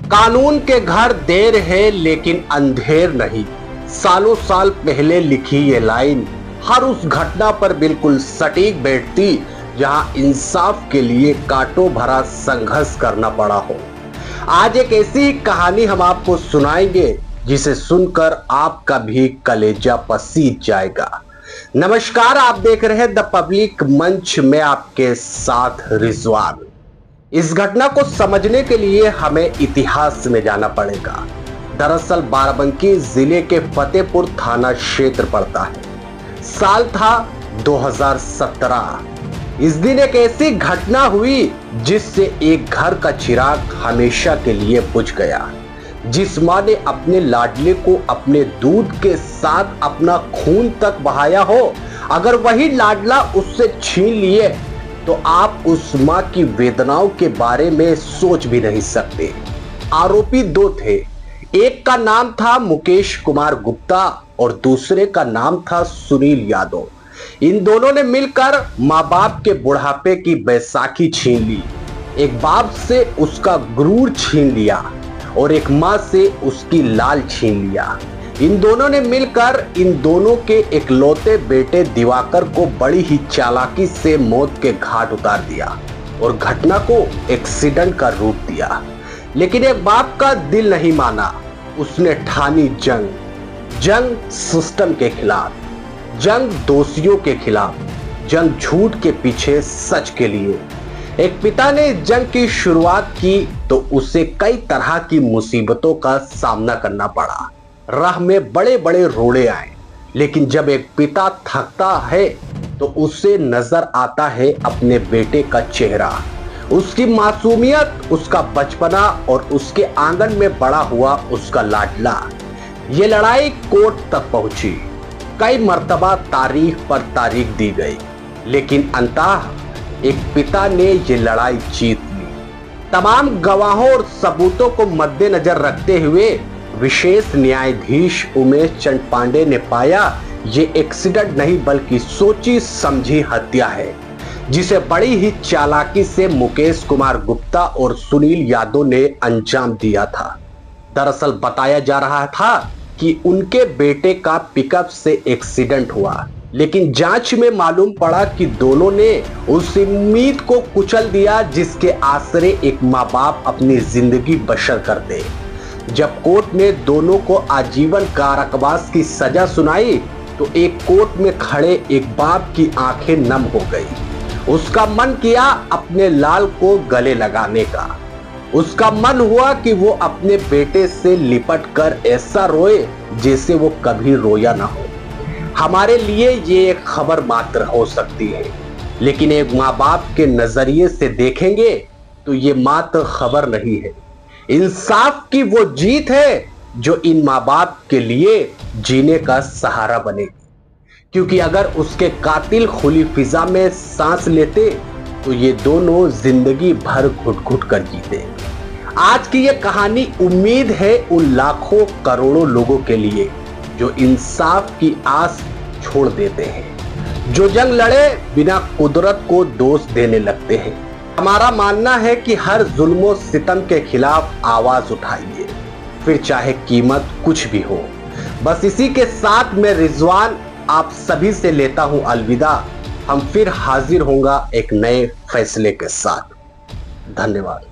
कानून के घर देर है लेकिन अंधेर नहीं। सालों साल पहले लिखी ये लाइन हर उस घटना पर बिल्कुल सटीक बैठती जहां इंसाफ के लिए कांटों भरा संघर्ष करना पड़ा हो। आज एक ऐसी कहानी हम आपको सुनाएंगे जिसे सुनकर आपका भी कलेजा पसीज जाएगा। नमस्कार, आप देख रहे हैं द पब्लिक मंच में आपके साथ रिजवान। इस घटना को समझने के लिए हमें इतिहास में जाना पड़ेगा। दरअसल बाराबंकी जिले के फतेहपुर थाना क्षेत्र पड़ता है। साल था 2017। इस दिन एक ऐसी घटना हुई जिससे एक घर का चिराग हमेशा के लिए बुझ गया। जिस मां ने अपने लाडले को अपने दूध के साथ अपना खून तक बहाया हो, अगर वही लाडला उससे छीन लिए तो आप उस मां की वेदनाओं के बारे में सोच भी नहीं सकते। आरोपी दो थे, एक का नाम था मुकेश कुमार गुप्ता और दूसरे का नाम था सुनील यादव। इन दोनों ने मिलकर मां बाप के बुढ़ापे की बैसाखी छीन ली। एक बाप से उसका गुरूर छीन लिया और एक मां से उसकी लाल छीन लिया। इन दोनों ने मिलकर इन दोनों के इकलौते बेटे दिवाकर को बड़ी ही चालाकी से मौत के घाट उतार दिया और घटना को एक्सीडेंट का रूप दिया। लेकिन एक बाप का दिल नहीं माना। उसने ठानी जंग सिस्टम के खिलाफ, जंग दोषियों के खिलाफ, जंग झूठ के पीछे सच के लिए। एक पिता ने जंग की शुरुआत की तो उसे कई तरह की मुसीबतों का सामना करना पड़ा। राह में बड़े बड़े रोड़े आए, लेकिन जब एक पिता थकता है तो उसे नजर आता है अपने बेटे का चेहरा, उसकी मासूमियत, उसका बचपना और उसके आंगन में बड़ा हुआ उसका लाडला। ये लड़ाई कोर्ट तक पहुंची। कई मर्तबा तारीख पर तारीख दी गई, लेकिन अंततः एक पिता ने ये लड़ाई जीत ली। तमाम गवाहों और सबूतों को मद्देनजर रखते हुए विशेष न्यायाधीश उमेश चंद पांडे ने पाया ये एक्सीडेंट नहीं बल्कि सोची समझी हत्या है, जिसे बड़ी ही चालाकी से मुकेश कुमार गुप्ता और सुनील यादव ने अंजाम दिया था। दरअसल बताया जा रहा था कि उनके बेटे का पिकअप से एक्सीडेंट हुआ, लेकिन जांच में मालूम पड़ा कि दोनों ने उस उम्मीद को कुचल दिया जिसके आसरे एक माँ बाप अपनी जिंदगी बसर करते। जब कोर्ट ने दोनों को आजीवन कारावास की सजा सुनाई तो एक कोर्ट में खड़े एक बाप की आंखें नम हो गई। उसका मन किया अपने लाल को गले लगाने का। उसका मन हुआ कि वो अपने बेटे से लिपट कर ऐसा रोए जैसे वो कभी रोया ना हो। हमारे लिए ये एक खबर मात्र हो सकती है, लेकिन एक माँ बाप के नजरिए से देखेंगे तो ये मात्र खबर नहीं है, इंसाफ की वो जीत है जो इन माँ बाप के लिए जीने का सहारा बनेगी। क्योंकि अगर उसके कातिल खुली फिजा में सांस लेते तो ये दोनों जिंदगी भर घुट घुट कर जीते। आज की ये कहानी उम्मीद है उन लाखों करोड़ों लोगों के लिए जो इंसाफ की आस छोड़ देते हैं, जो जंग लड़े बिना कुदरत को दोष देने लगते हैं। हमारा मानना है कि हर जुल्म सितम के खिलाफ आवाज उठाइए, फिर चाहे कीमत कुछ भी हो। बस इसी के साथ मैं रिजवान आप सभी से लेता हूं अलविदा। हम फिर हाजिर होंगे एक नए फैसले के साथ। धन्यवाद।